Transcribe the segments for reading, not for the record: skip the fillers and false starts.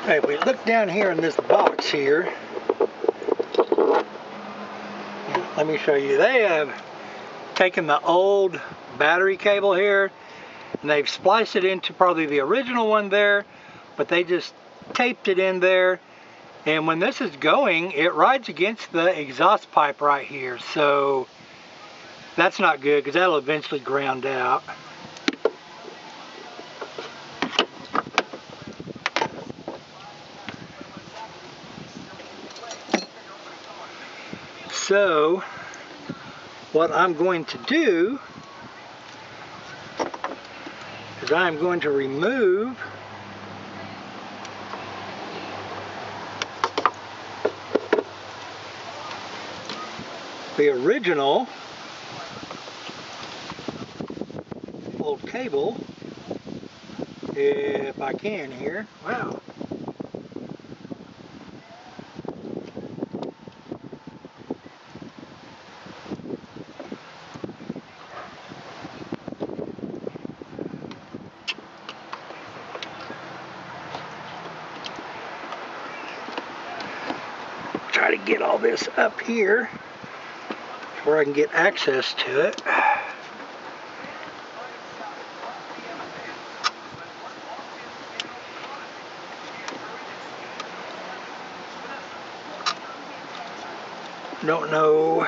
Okay, if we look down here in this box here, let me show you. They have taken the old battery cable here and they've spliced it into probably the original one there, but they just taped it in there, and when this is going, it rides against the exhaust pipe right here, so that's not good because that'll eventually ground out. So what I'm going to do is I'm going to remove the original old cable, if I can here. Wow. Try to get all this up here where I can get access to it. Don't know.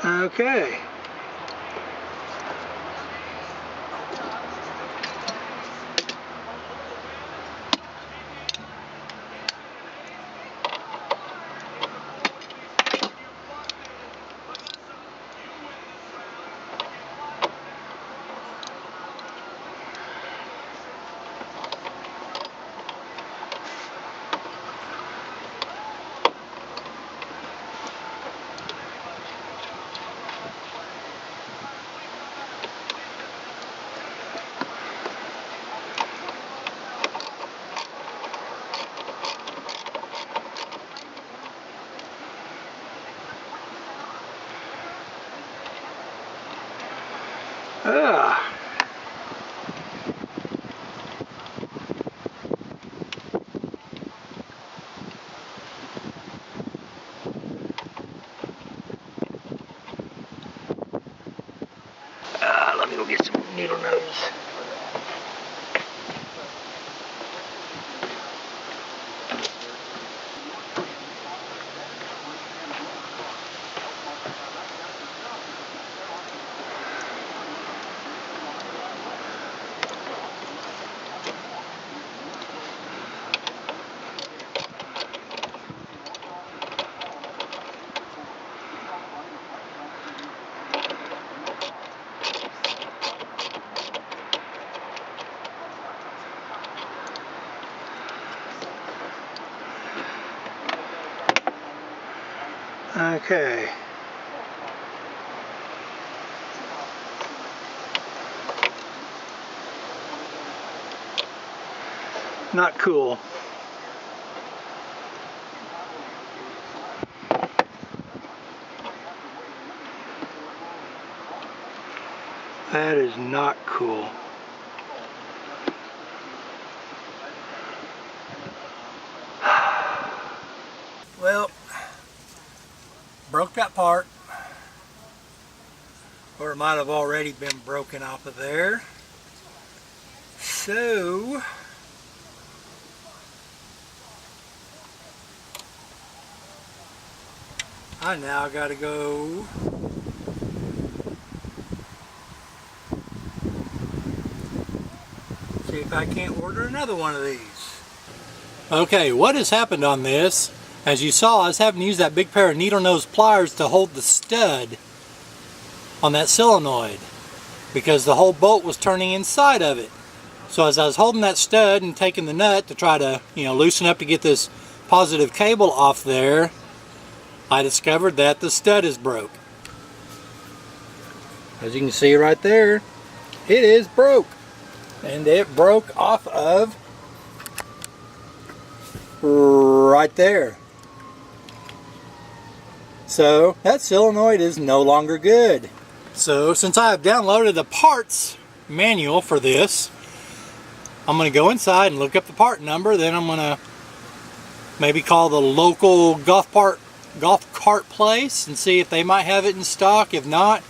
Okay. Let me go get some needle nose. Okay. Not cool. That is not cool. Well, broke that part, or it might have already been broken off of there. So I now got to go see if I can't order another one of these. Okay, what has happened on this, as you saw, I was having to use that big pair of needle nose pliers to hold the stud on that solenoid because the whole bolt was turning inside of it. So as I was holding that stud and taking the nut to try to, loosen up to get this positive cable off there, I discovered that the stud is broke. As you can see right there, it is broke. And it broke off of right there. So that solenoid is no longer good. So since I have downloaded the parts manual for this, I'm going to go inside and look up the part number. Then I'm going to maybe call the local golf cart place and see if they might have it in stock. If not,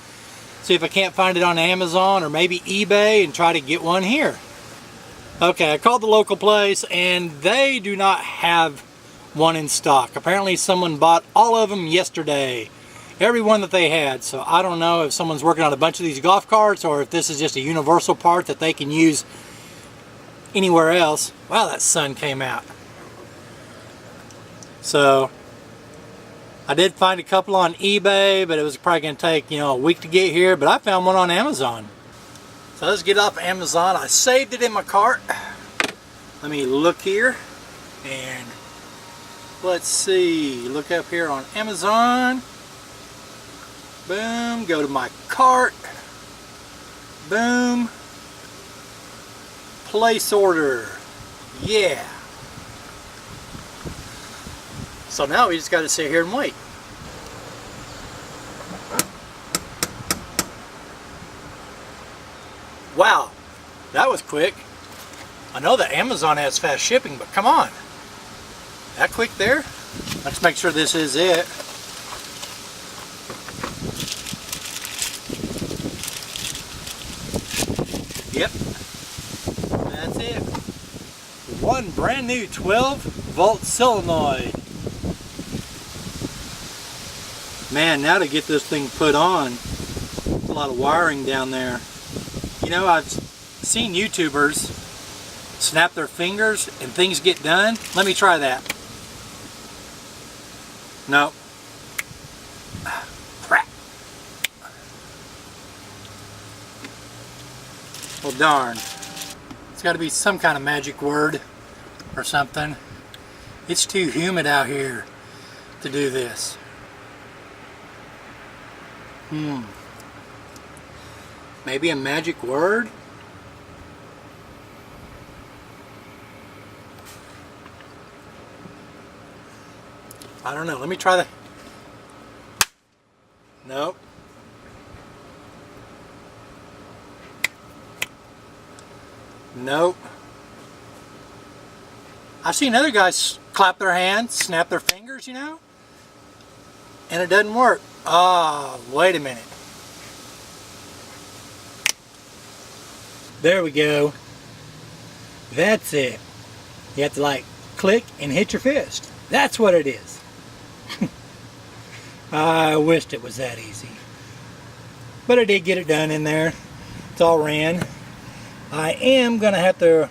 see if I can't find it on Amazon or maybe eBay and try to get one here. Okay, I called the local place and they do not have one in stock. Apparently someone bought all of them yesterday. Every one that they had. So I don't know if someone's working on a bunch of these golf carts or if this is just a universal part that they can use anywhere else. Wow, that sun came out. So I did find a couple on eBay, but it was probably going to take, a week to get here. But I found one on Amazon. So let's get off Amazon. I saved it in my cart. Let me look here. And let's see. Look up here on Amazon. Boom. Go to my cart. Boom. Place order. Yeah. So now we just got to sit here and wait. Wow, that was quick. I know that Amazon has fast shipping, but come on. That quick there? Let's make sure this is it. Yep, that's it. One brand new 12-volt solenoid. Man, now to get this thing put on, there's a lot of wiring down there. I've seen YouTubers snap their fingers and things get done. Let me try that. No. Crap. Well, darn. It's got to be some kind of magic word or something. It's too humid out here to do this. Maybe a magic word? I don't know. Let me try that. Nope. Nope. I've seen other guys clap their hands, snap their fingers, and it doesn't work. Ah, wait a minute. There we go. That's it. You have to click and hit your fist. That's what it is. I wished it was that easy. But I did get it done in there. It's all ran. I am going to have to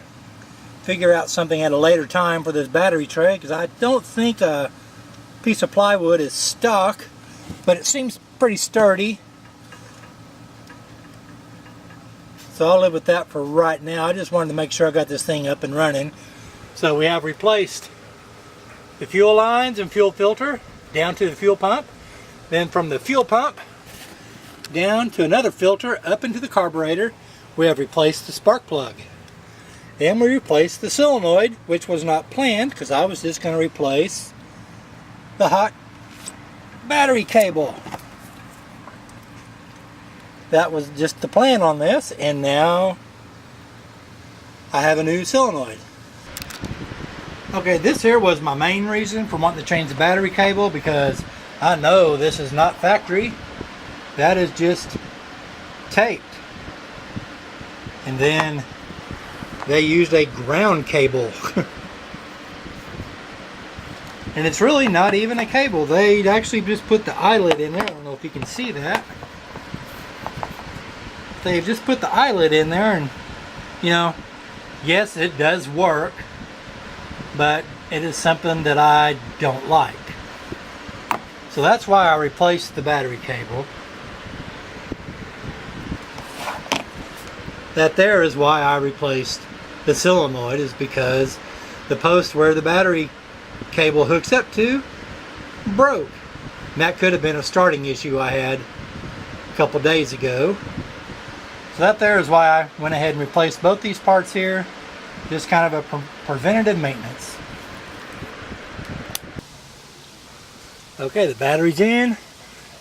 figure out something at a later time for this battery tray because I don't think a piece of plywood is stock, but it seems pretty sturdy. So I'll live with that for right now. I just wanted to make sure I got this thing up and running. So we have replaced the fuel lines and fuel filter down to the fuel pump. Then from the fuel pump down to another filter up into the carburetor, we have replaced the spark plug. Then we replaced the solenoid, which was not planned because I was just going to replace the hot battery cable. That was just the plan on this, and now I have a new solenoid. Okay, this here was my main reason for wanting to change the battery cable because I know this is not factory. That is just taped. And then they used a ground cable. And it's really not even a cable. They actually just put the eyelet in there. I don't know if you can see that. They've just put the eyelet in there and, yes, it does work, but it is something that I don't like. So that's why I replaced the battery cable. That there is why I replaced the solenoid, is because the post where the battery cable hooks up to broke. And that could have been a starting issue I had a couple days ago. So that there is why I went ahead and replaced both these parts here. Just kind of a preventative maintenance. Okay, the battery's in.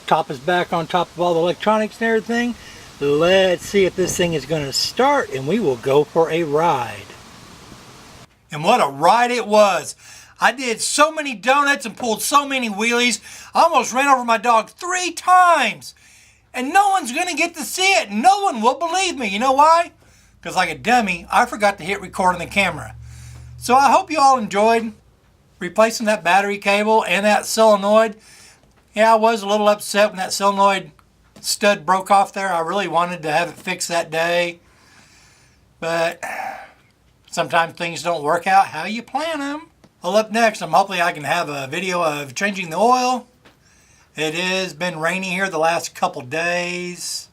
Top is back on top of all the electronics and everything. Let's see if this thing is going to start, and we will go for a ride. And what a ride it was. I did so many donuts and pulled so many wheelies. I almost ran over my dog 3 times. And no one's going to get to see it. No one will believe me. You know why? Because like a dummy, I forgot to hit record on the camera. So I hope you all enjoyed replacing that battery cable and that solenoid. Yeah, I was a little upset when that solenoid stud broke off there. I really wanted to have it fixed that day. But sometimes things don't work out how you plan them. Well, up next, hopefully I can have a video of changing the oil. It has been rainy here the last couple days,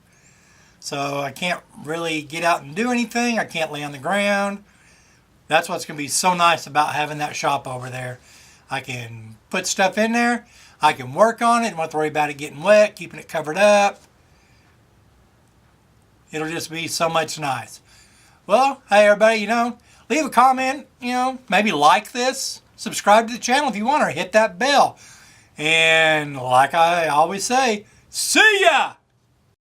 so I can't really get out and do anything. I can't lay on the ground. That's what's going to be so nice about having that shop over there. I can put stuff in there. I can work on it. Don't have to worry about it getting wet, keeping it covered up. It'll just be so much nice. Well, hey everybody, leave a comment, maybe like this, subscribe to the channel if you want, or hit that bell. And like I always say, see ya!